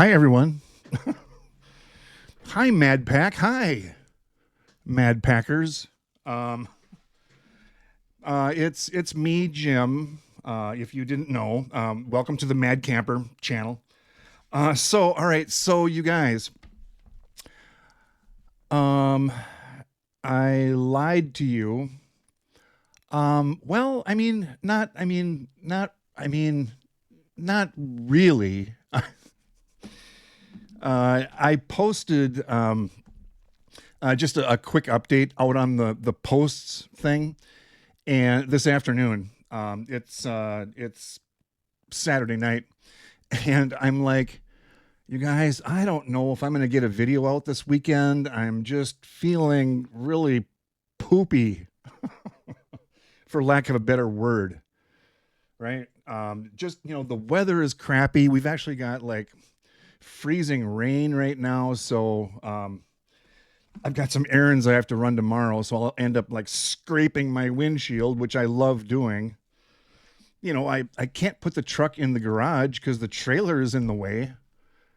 Hi, everyone. Hi, Mad Pack. Hi, Mad Packers. Um, it's me, Jim. If you didn't know, welcome to the Mad Camper channel. All right. So, you guys, um, I lied to you. Well, I mean, not. I mean, not. I mean, not really. I posted just a quick update out on the posts thing, and this afternoon, it's Saturday night, and I'm like, you guys, I don't know if I'm going to get a video out this weekend. I'm just feeling really poopy, for lack of a better word, right? Just the weather is crappy. We've actually got like freezing rain right now, so I've got some errands I have to run tomorrow, so I'll end up like scraping my windshield, which I love doing. I can't put the truck in the garage because the trailer is in the way.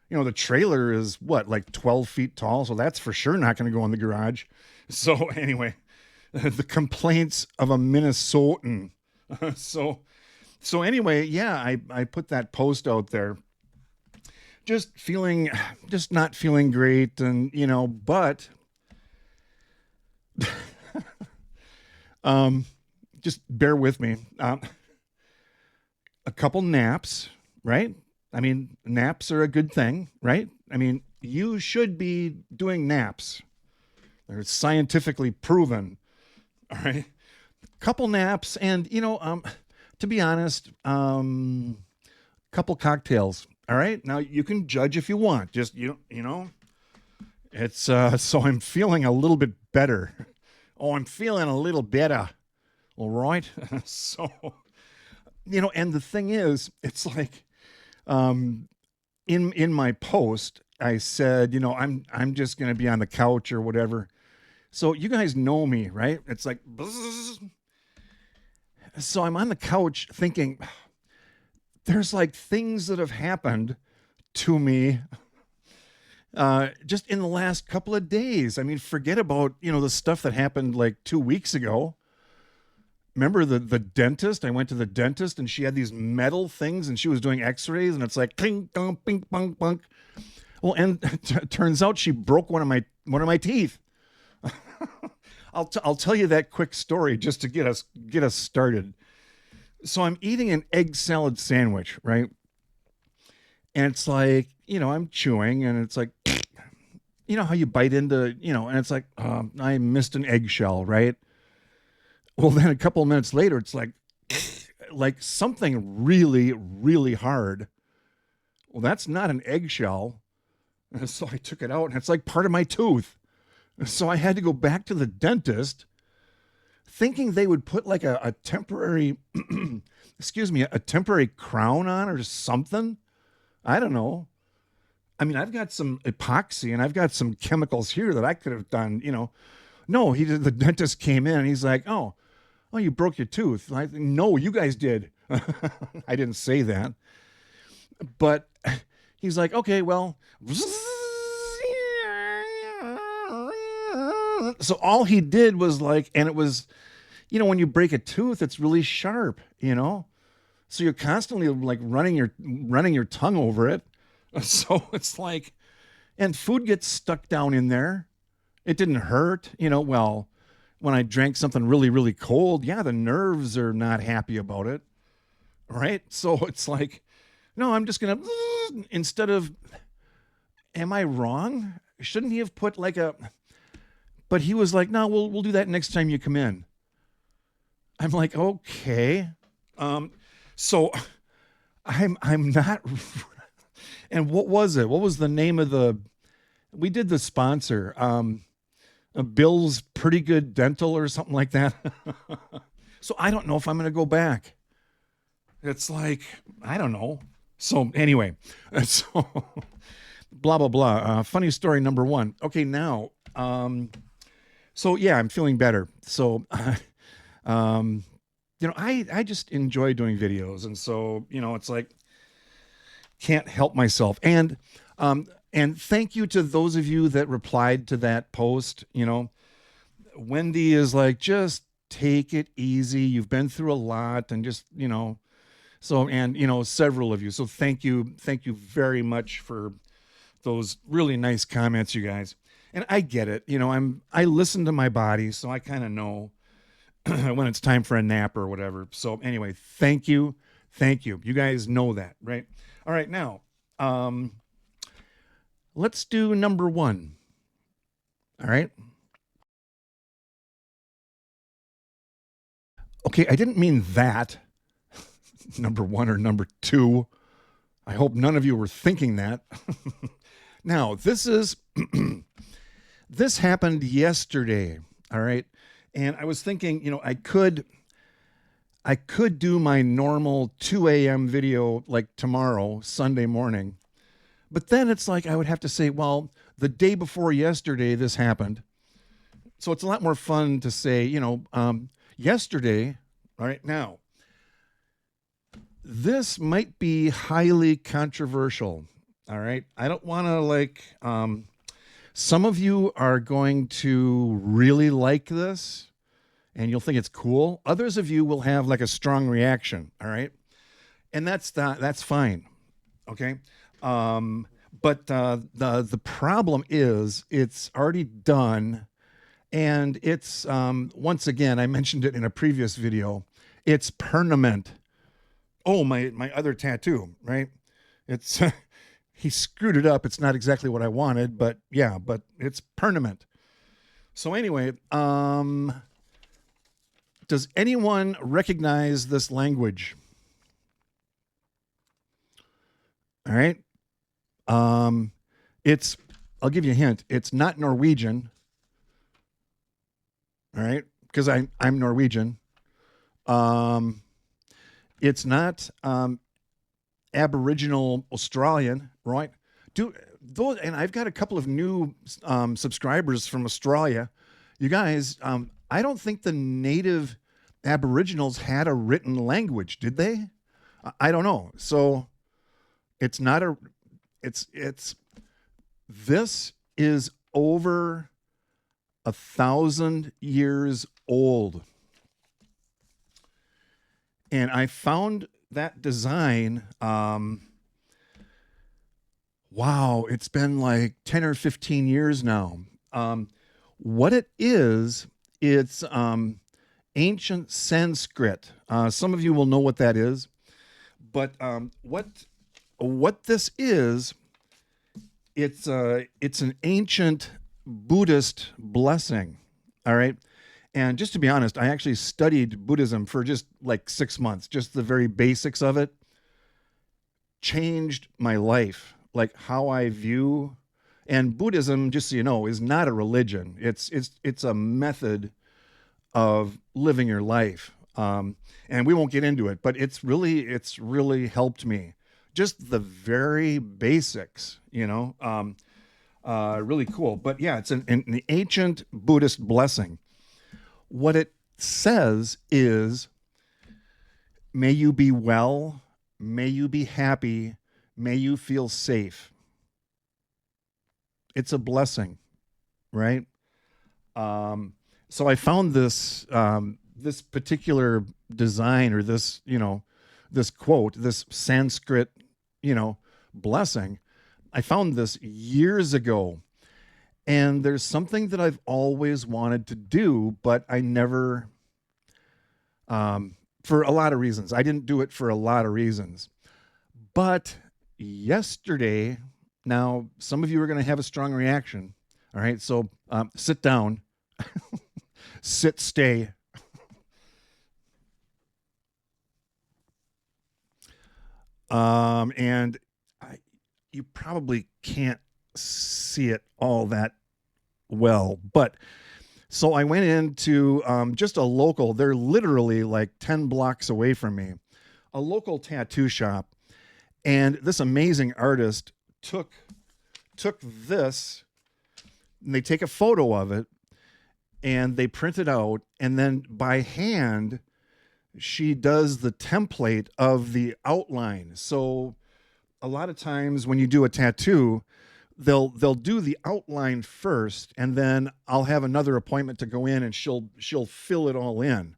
The trailer is what, like 12 feet tall, so that's for sure not going to go in the garage. So anyway, the complaints of a Minnesotan. so so anyway, yeah, I put that post out there. Just not feeling great, and but um, just bear with me. A couple naps, right? I mean, naps are a good thing, right? I mean, you should be doing naps. They're scientifically proven. All right. Couple naps, and to be honest, couple cocktails. All right. Now you can judge if you want. Just it's so I'm feeling a little bit better. Oh, I'm feeling a little better. All right. So, and the thing is, it's like, in my post, I said, I'm just gonna be on the couch or whatever. So you guys know me, right? It's like, bzzz. So I'm on the couch thinking, there's like things that have happened to me just in the last couple of days. I mean, forget about, the stuff that happened like 2 weeks ago. Remember the dentist? I went to the dentist and she had these metal things and she was doing x-rays and it's like ping dong ping pong bunk. Well, and turns out she broke one of my teeth. I'll tell you that quick story just to get us started. So I'm eating an egg salad sandwich, right? And it's like, I'm chewing and it's like, how you bite into, and it's like, I missed an eggshell, right? Well, then a couple of minutes later, it's like something really, really hard. Well, that's not an eggshell. And so I took it out and it's like part of my tooth. So I had to go back to the dentist thinking they would put like a temporary, excuse me, a temporary crown on or something. I don't know. I mean, I've got some epoxy and I've got some chemicals here that I could have done, No, the dentist came in and he's like, oh, you broke your tooth. I think, no, you guys did. I didn't say that. But he's like, okay, well. So all he did was like, and it was, when you break a tooth, it's really sharp, So you're constantly like running your tongue over it. So it's like, and food gets stuck down in there. It didn't hurt, well, when I drank something really, really cold, yeah, the nerves are not happy about it. Right? So it's like, no, I'm just going to, instead of, am I wrong? Shouldn't he have put like but he was like, no, we'll do that next time you come in. I'm like, okay. So I'm not, and what was it? What was the name of we did the sponsor, Bill's Pretty Good Dental or something like that. So I don't know if I'm going to go back. It's like, I don't know. So anyway, so blah, blah, blah. Funny story number one. Okay, now, so yeah, I'm feeling better. So, I just enjoy doing videos. And so, it's like, can't help myself. And thank you to those of you that replied to that post. Wendy is like, just take it easy. You've been through a lot, and just, so, and, several of you. So thank you very much for those really nice comments, you guys. And I get it. I listen to my body, so I kind of know when it's time for a nap or whatever. So anyway, thank you. You guys know that, right? All right, now, let's do number 1. All right. Okay, I didn't mean that. Number 1 or number 2. I hope none of you were thinking that. Now, this happened yesterday, all right? And I was thinking, I could do my normal 2 a.m. video like tomorrow, Sunday morning. But then it's like I would have to say, well, the day before yesterday, this happened. So it's a lot more fun to say, yesterday, all right, now, this might be highly controversial, all right? I don't want to some of you are going to really like this and you'll think it's cool. Others of you will have like a strong reaction, all right? And that's fine, okay? But the problem is it's already done, and it's, once again, I mentioned it in a previous video, it's permanent. Oh, my other tattoo, right? It's, he screwed it up. It's not exactly what I wanted, but yeah, but it's permanent. So anyway, does anyone recognize this language? All right. I'll give you a hint. It's not Norwegian. All right. Because I'm Norwegian. It's not Aboriginal Australian, right? And I've got a couple of new subscribers from Australia. You guys, I don't think the native Aboriginals had a written language, did they? I don't know. So it's not this is over 1,000 years old. And I found that design, wow, it's been like 10 or 15 years now. What it is, it's ancient Sanskrit. Some of you will know what that is. But what this is, it's an ancient Buddhist blessing, all right? And just to be honest, I actually studied Buddhism for just like 6 months, just the very basics of it. Changed my life, like how I view. And Buddhism, just so you know, is not a religion. It's a method of living your life. And we won't get into it, but it's really helped me. Just the very basics, really cool. But yeah, it's an ancient Buddhist blessing. What it says is, may you be well, may you be happy, may you feel safe. It's a blessing, right? So I found this this particular design, or this, this quote, this Sanskrit, blessing. I found this years ago. And there's something that I've always wanted to do, but I never, for a lot of reasons. I didn't do it for a lot of reasons. But yesterday, now some of you are going to have a strong reaction. All right, so sit down, stay. And you probably can't see it all that well, but so I went into just a local, they're literally like 10 blocks away from me, a local tattoo shop, and this amazing artist took this, and they take a photo of it and they print it out, and then by hand she does the template of the outline. So a lot of times when you do a tattoo, they'll do the outline first, and then I'll have another appointment to go in, and she'll fill it all in.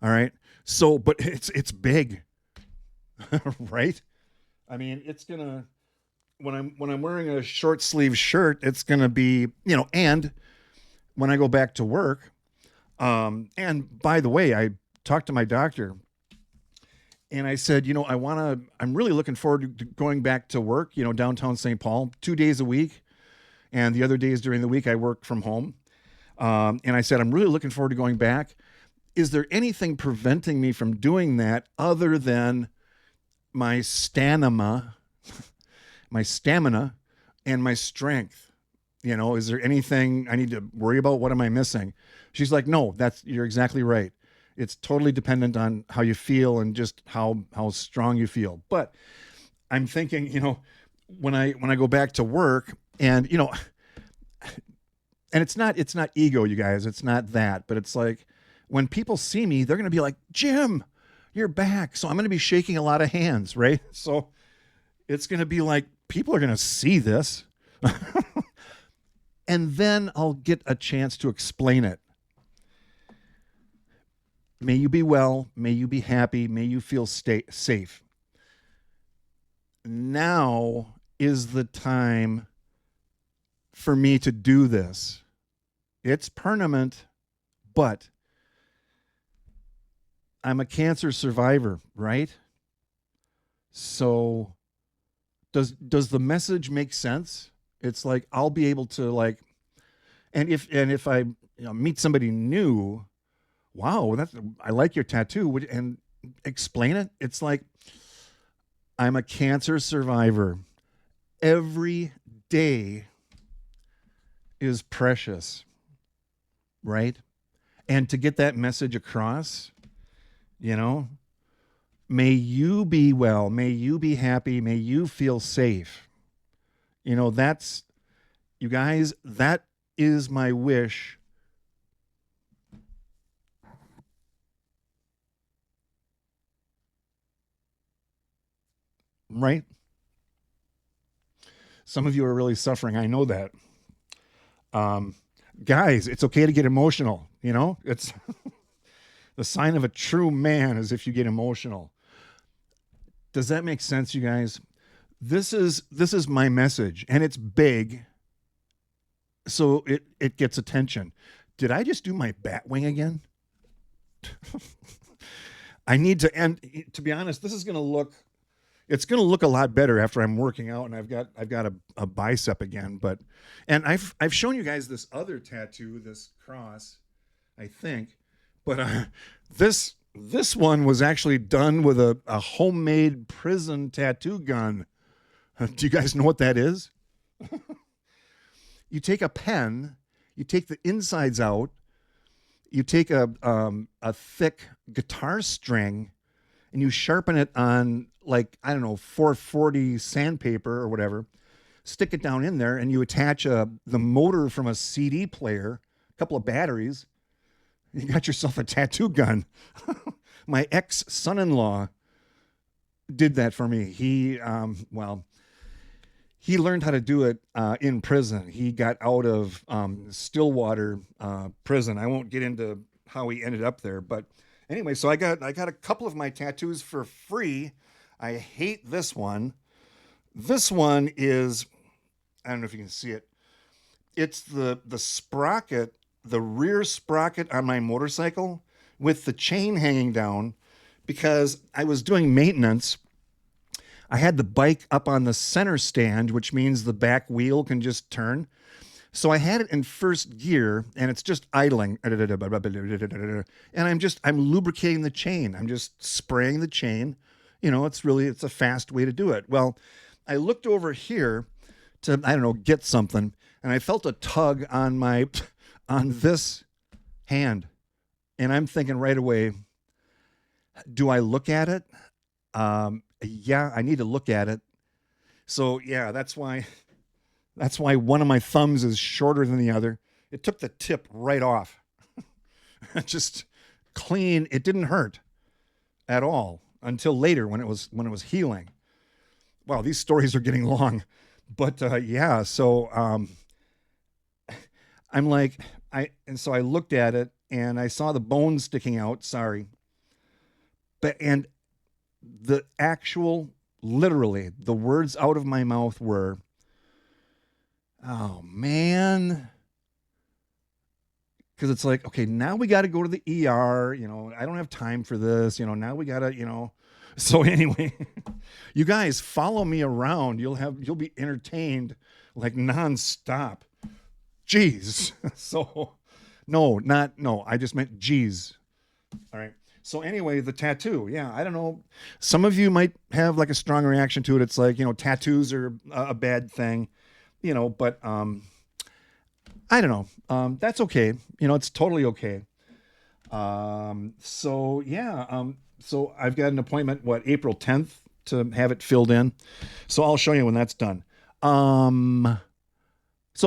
All right. So, but it's big, right? I mean, it's gonna when I'm wearing a short sleeve shirt, it's gonna be, and when I go back to work, and by the way, I talked to my doctor and I said, I'm really looking forward to going back to work, downtown St. Paul, 2 days a week. And the other days during the week, I work from home. And I said, I'm really looking forward to going back. Is there anything preventing me from doing that other than my stamina and my strength? Is there anything I need to worry about? What am I missing? She's like, no, you're exactly right. It's totally dependent on how you feel and just how strong you feel. But I'm thinking, when I go back to work, and and it's not ego, you guys. It's not that, but it's like when people see me, they're going to be like, Jim, you're back. So I'm going to be shaking a lot of hands, right? So it's going to be like, people are going to see this. And then I'll get a chance to explain it. May you be well. May you be happy. May you feel safe. Now is the time for me to do this. It's permanent, but I'm a cancer survivor, right? So does the message make sense? It's like I'll be able to and if I meet somebody new, wow, I like your tattoo, and explain it. It's like I'm a cancer survivor. Every day is precious, right? And to get that message across, may you be well, may you be happy, may you feel safe. That's, you guys, that is my wish. Right? Some of you are really suffering. I know that. Guys, it's okay to get emotional. It's the sign of a true man is if you get emotional. Does that make sense, you guys? This is my message, and it's big, so it gets attention. Did I just do my bat wing again? I need to end. To be honest, this is going to look. It's going to look a lot better after I'm working out and I've got a bicep again. And I've shown you guys this other tattoo, this cross, I think, but this one was actually done with a homemade prison tattoo gun. Do you guys know what that is? You take a pen, you take the insides out, you take a thick guitar string, and you sharpen it on 440 sandpaper or whatever, stick it down in there, and you attach the motor from a CD player, a couple of batteries. You got yourself a tattoo gun. My ex-son-in-law did that for me. He learned how to do it in prison. He got out of Stillwater prison. I won't get into how he ended up there, but anyway, so I got a couple of my tattoos for free. I hate this one. This one is, I don't know if you can see it. It's the sprocket, the rear sprocket on my motorcycle with the chain hanging down, because I was doing maintenance. I had the bike up on the center stand, which means the back wheel can just turn. So I had it in first gear, and it's just idling. And I'm lubricating the chain. I'm just spraying the chain. It's a fast way to do it. Well, I looked over here to, get something, and I felt a tug on this hand. And I'm thinking right away, do I look at it? Yeah, I need to look at it. So yeah, that's why one of my thumbs is shorter than the other. It took the tip right off. Just clean. It didn't hurt at all until later when it was healing. wow, these stories are getting long, but yeah. So I'm like, so I looked at it and I saw the bones sticking out. Sorry, and the actual, literally, the words out of my mouth were, "Oh man." Because it's like, okay, now we got to go to the ER. I don't have time for this. Now we got to. So anyway, you guys follow me around. You'll be entertained like nonstop. Jeez. So, no. I just meant geez. All right. So anyway, the tattoo. Yeah, I don't know. Some of you might have like a strong reaction to it. It's like, tattoos are a bad thing, but I don't know. That's okay. It's totally okay. So yeah. So I've got an appointment, April 10th to have it filled in. So I'll show you when that's done. So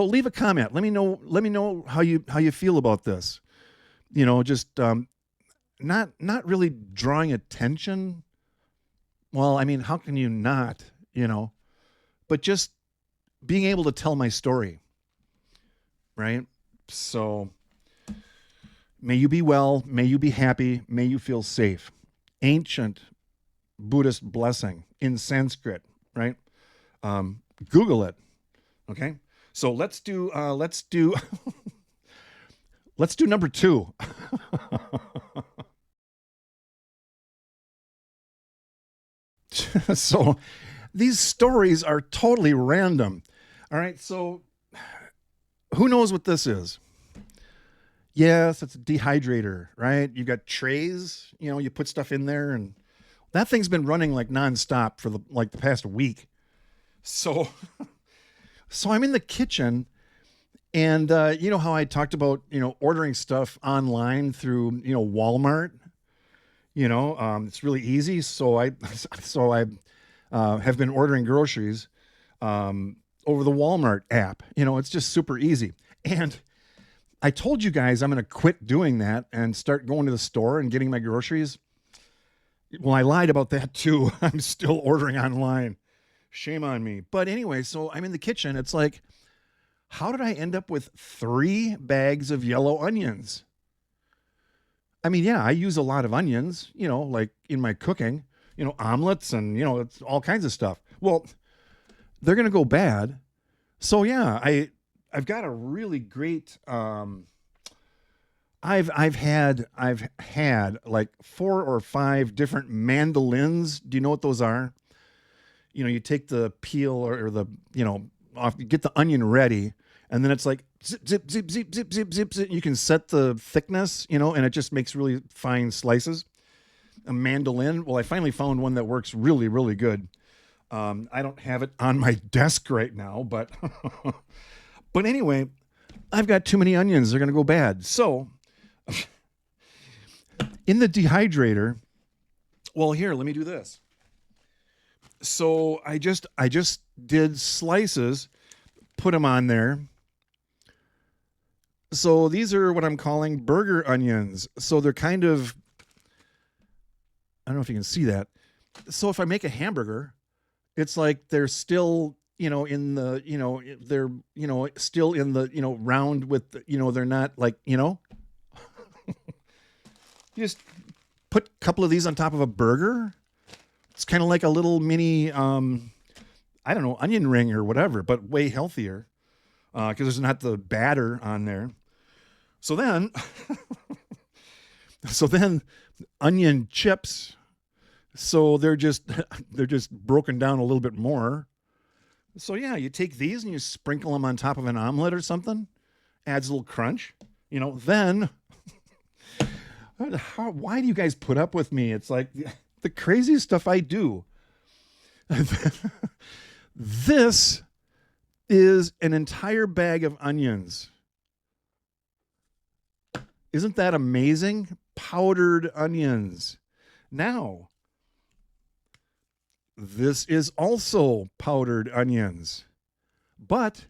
leave a comment. Let me know how you feel about this. Just not really drawing attention. Well, I mean, how can you not, but just being able to tell my story. Right? So may you be well, may you be happy, may you feel safe. Ancient Buddhist blessing in Sanskrit, right? Google it. Okay? So let's do let's do number 2. So these stories are totally random. All right, so who knows what this is? Yes, it's a dehydrator, right? You got trays, you put stuff in there, and that thing's been running like nonstop for the past week. So, so I'm in the kitchen, and you know how I talked about ordering stuff online through Walmart. It's really easy. So I have been ordering groceries over the Walmart app. It's just super easy. And I told you guys I'm going to quit doing that and start going to the store and getting my groceries. Well, I lied about that too. I'm still ordering online. Shame on me. But anyway, so I'm in the kitchen. It's like, how did I end up with 3 bags of yellow onions? I mean, yeah, I use a lot of onions, like in my cooking, omelets and, it's all kinds of stuff. Well, they're going to go bad. So yeah, I've got a really great, I've had like 4 or 5 different mandolins. Do you know what those are? You take the peel or the, off, you get the onion ready, and then it's like zip, zip, zip, zip, zip, zip, zip, zip. You can set the thickness, and it just makes really fine slices. A mandolin. Well, I finally found one that works really, really good. I don't have it on my desk right now, but but anyway, I've got too many onions. They're going to go bad. So in the dehydrator, well, here, let me do this. So I just did slices, put them on there. So these are what I'm calling burger onions. So they're kind of, I don't know if you can see that. So if I make a hamburger, it's like they're still, in the, they're, still in the, round with, they're not like, you just put a couple of these on top of a burger. It's kind of like a little mini, I don't know, onion ring or whatever, but way healthier because there's not the batter on there. So then, onion chips. So they're just broken down a little bit more. So yeah, you take these and you sprinkle them on top of an omelet or something. Adds a little crunch. Then why do you guys put up with me? It's like the craziest stuff I do. This is an entire bag of onions. Isn't that amazing? Powdered onions. Now, this is also powdered onions. But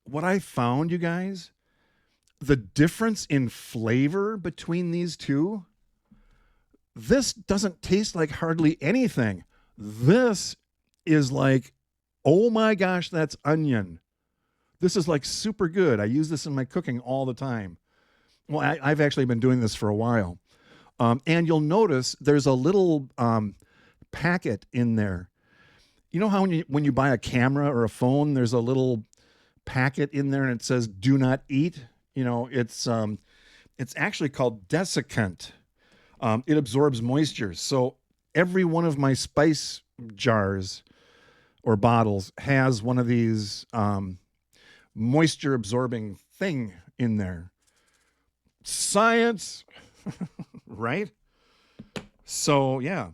what I found, you guys, the difference in flavor between these two, this doesn't taste like hardly anything. This is like, oh my gosh, that's onion. This is like super good. I use this in my cooking all the time. Well, I've actually been doing this for a while. And you'll notice there's a little packet in there. You know how when you buy a camera or a phone, there's a little packet in there and it says "Do not eat." You know, it's actually called desiccant. It absorbs moisture. So every one of my spice jars or bottles has one of these moisture absorbing thing in there. Science, right? So yeah.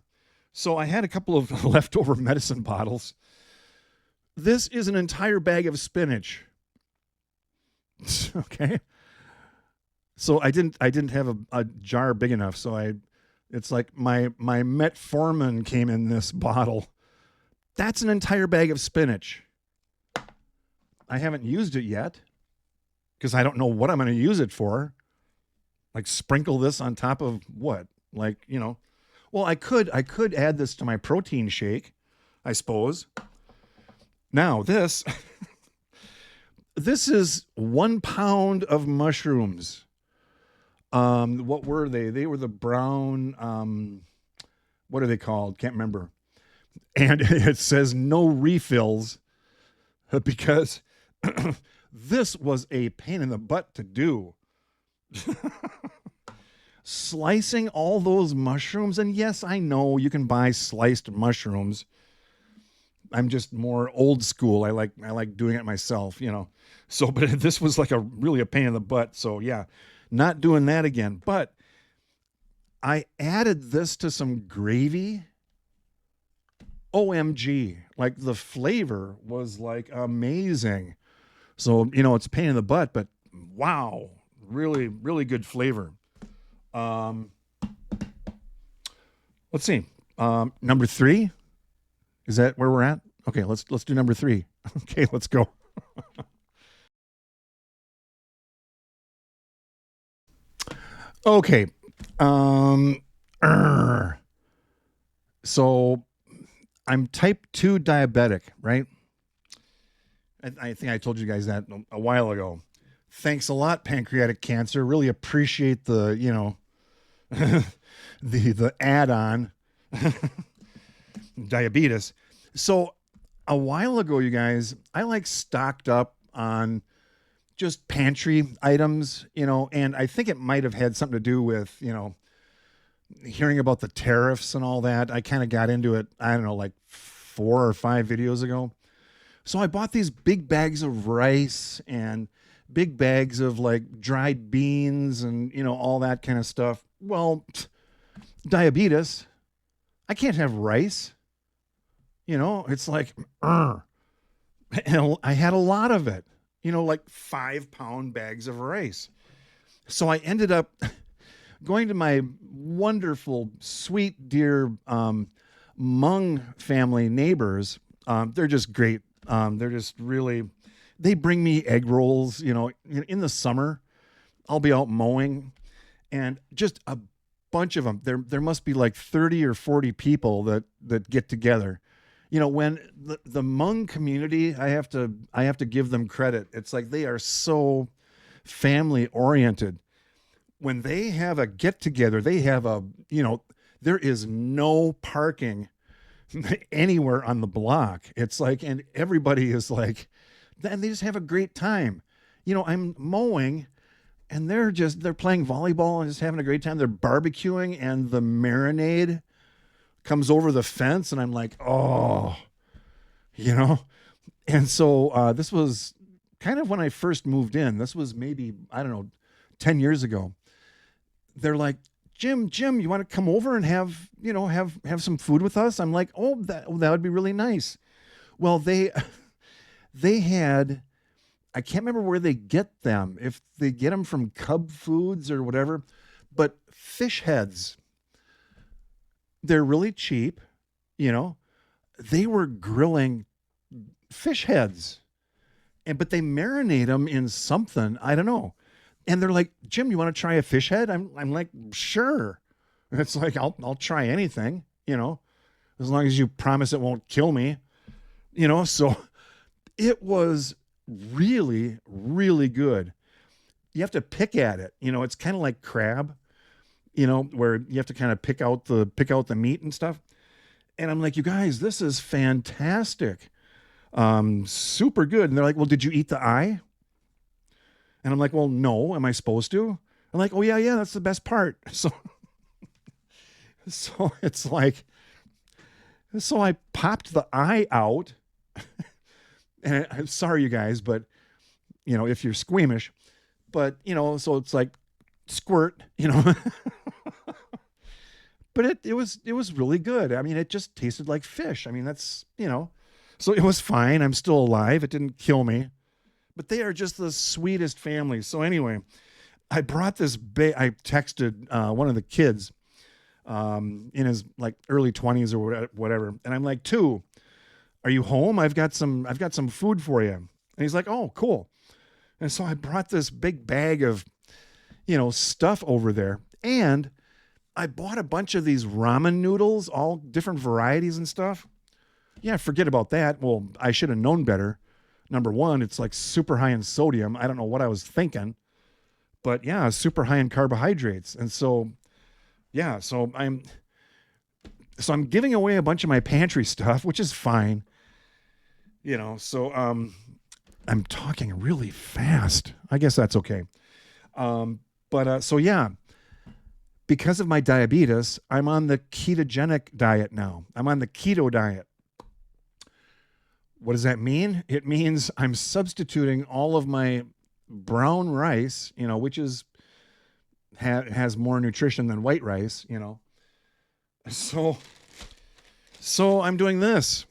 So I had a couple of leftover medicine bottles. This is an entire bag of spinach. Okay. So I didn't have a jar big enough. So it's like my metformin came in this bottle. That's an entire bag of spinach. I haven't used it yet because I don't know what I'm going to use it for. Like sprinkle this on top of what? Like, you know, well, I could add this to my protein shake, I suppose. Now this this is 1 pound of mushrooms. What were they? They were the brown, what are they called? Can't remember. And it says no refills because this was a pain in the butt to do. Slicing all those mushrooms. And yes, I know you can buy sliced mushrooms. I'm just more old school. I like doing it myself, you know. So, but this was like really a pain in the butt. So yeah, not doing that again. But I added this to some gravy. OMG. Like the flavor was like amazing. So, you know, it's a pain in the butt, but wow, really, really good flavor. Let's see. Number 3. Is that where we're at? Okay, let's do number 3. Okay, let's go. Okay. So I'm type 2 diabetic, right? I think I told you guys that a while ago. Thanks a lot, pancreatic cancer. Really appreciate the, you know, the add-on diabetes. So a while ago, you guys, I like stocked up on just pantry items, you know, and I think it might have had something to do with, you know, hearing about the tariffs and all that. I kind of got into it, I don't know, like 4 or 5 videos ago. So I bought these big bags of rice and big bags of like dried beans and, you know, all that kind of stuff. Well, diabetes, I can't have rice. You know, it's like, and I had a lot of it, you know, like 5-pound bags of rice. So I ended up going to my wonderful, sweet, dear Hmong family neighbors. They're just great. They're just really, they bring me egg rolls, you know, in the summer. I'll be out mowing and just a bunch of them. There must be like 30 or 40 people that get together. You know, when the Hmong community, I have to give them credit. It's like they are so family oriented. When they have a get together, they have you know, there is no parking anywhere on the block. It's like, and everybody is like, and they just have a great time. You know, I'm mowing and they're playing volleyball and just having a great time. They're barbecuing and the marinade comes over the fence and I'm like, oh, you know? And so this was kind of when I first moved in. This was maybe, I don't know, 10 years ago. They're like, Jim, you want to come over and have some food with us? I'm like, oh, that would be really nice. Well, they had, I can't remember where they get them, if they get them from Cub Foods or whatever, but fish heads. They're really cheap, you know. They were grilling fish heads, but they marinate them in something, I don't know. And they're like, Jim, you want to try a fish head? I'm like, sure. And it's like, I'll try anything, you know, as long as you promise it won't kill me. So it was really, really good. You have to pick at it. It's kind of like crab, where you have to kind of pick out the meat and stuff. And I'm like, you guys, this is fantastic. Super good. And they're like, well, did you eat the eye? And I'm like, well, no. Am I supposed to? I'm like, oh yeah, that's the best part. So it's like, so I popped the eye out. And I'm sorry, you guys, but if you're squeamish, but so it's like squirt, but it was really good. I mean, it just tasted like fish. I mean, that's, so it was fine. I'm still alive. It didn't kill me, but they are just the sweetest family. So anyway, I brought this I texted one of the kids in his like early 20s or whatever. And I'm like, "2, are you home? I've got some food for you." And he's like, "Oh, cool." And so I brought this big bag of, stuff over there. And I bought a bunch of these ramen noodles, all different varieties and stuff. Yeah, forget about that. Well, I should have known better. Number one, it's like super high in sodium. I don't know what I was thinking. But yeah, super high in carbohydrates. And so, yeah, so I'm giving away a bunch of my pantry stuff, which is fine. So I'm talking really fast. I guess that's okay. So yeah, because of my diabetes, I'm on the ketogenic diet now. I'm on the keto diet. What does that mean? It means I'm substituting all of my brown rice, which has more nutrition than white rice, So I'm doing this.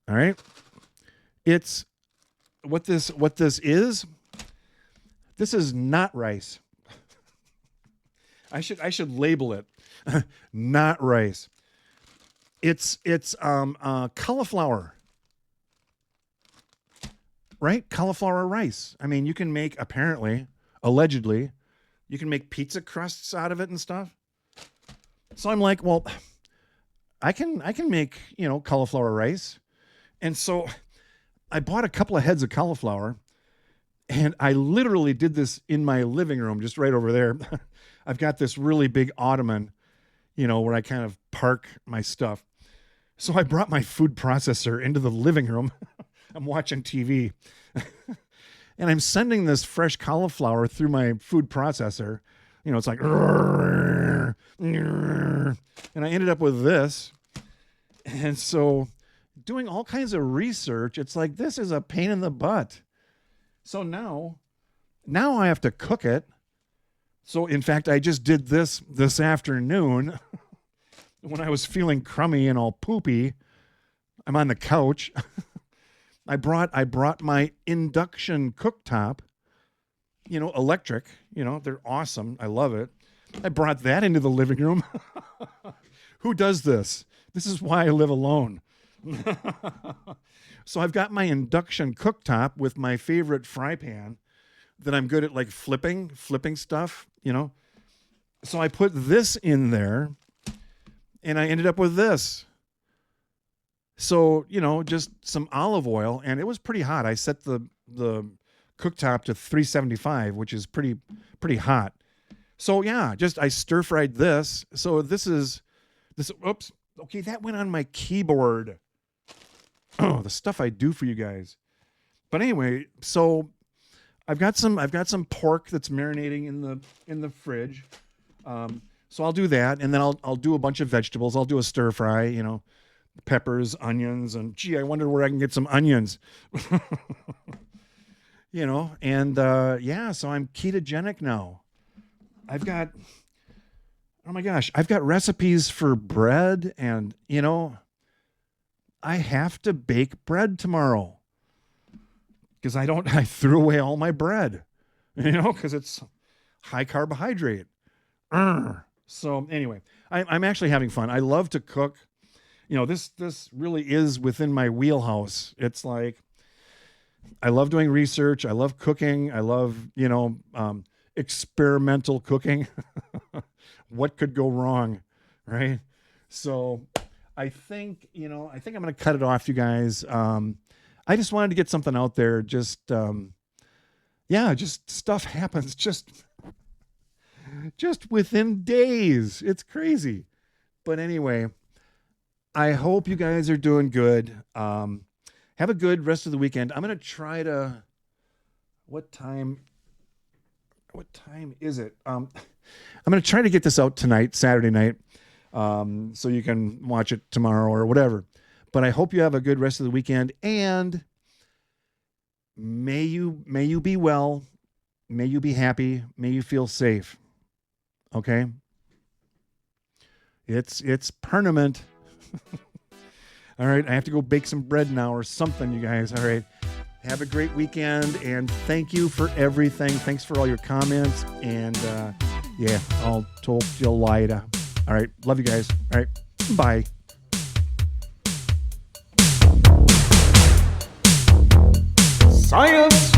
All right. It's what this is. This is not rice. I should label it not rice. It's cauliflower. Right? Cauliflower rice. I mean, you can make, allegedly, you can make pizza crusts out of it and stuff. So I'm like, well, I can make, cauliflower rice. And so I bought a couple of heads of cauliflower, and I literally did this in my living room, just right over there. I've got this really big ottoman, where I kind of park my stuff. So I brought my food processor into the living room. I'm watching TV and I'm sending this fresh cauliflower through my food processor. It's like, and I ended up with this. And so doing all kinds of research, it's like, this is a pain in the butt. So now I have to cook it. So in fact, I just did this afternoon when I was feeling crummy and all poopy. I'm on the couch. I brought my induction cooktop, electric, they're awesome. I love it. I brought that into the living room. Who does this? This is why I live alone. So I've got my induction cooktop with my favorite fry pan that I'm good at, like flipping stuff, So I put this in there and I ended up with this. So, just some olive oil, and it was pretty hot. I set the cooktop to 375, which is pretty hot. So yeah, I stir fried this. So this. Oops. Okay, that went on my keyboard. Oh, the stuff I do for you guys. But anyway, so I've got some pork that's marinating in the fridge. So I'll do that, and then I'll do a bunch of vegetables. I'll do a stir fry, peppers, onions, and gee, I wonder where I can get some onions. And yeah, so I'm ketogenic now. I've got recipes for bread, and I have to bake bread tomorrow because I threw away all my bread, because it's high carbohydrate. So anyway, I'm actually having fun. I love to cook. This really is within my wheelhouse. It's like, I love doing research. I love cooking. I love, experimental cooking. What could go wrong, right? So I think, I think I'm going to cut it off, you guys. I just wanted to get something out there. Just stuff happens just within days. It's crazy. But anyway, I hope you guys are doing good. Have a good rest of the weekend. I'm going to try to, what time is it? I'm going to try to get this out tonight, Saturday night. So you can watch it tomorrow or whatever. But I hope you have a good rest of the weekend, and may you be well, may you be happy, may you feel safe. Okay? It's permanent. All right, I have to go bake some bread now or something, you guys. All right. Have a great weekend, and thank you for everything. Thanks for all your comments, and I'll talk to you later. All right. Love you guys. All right. Bye. Science.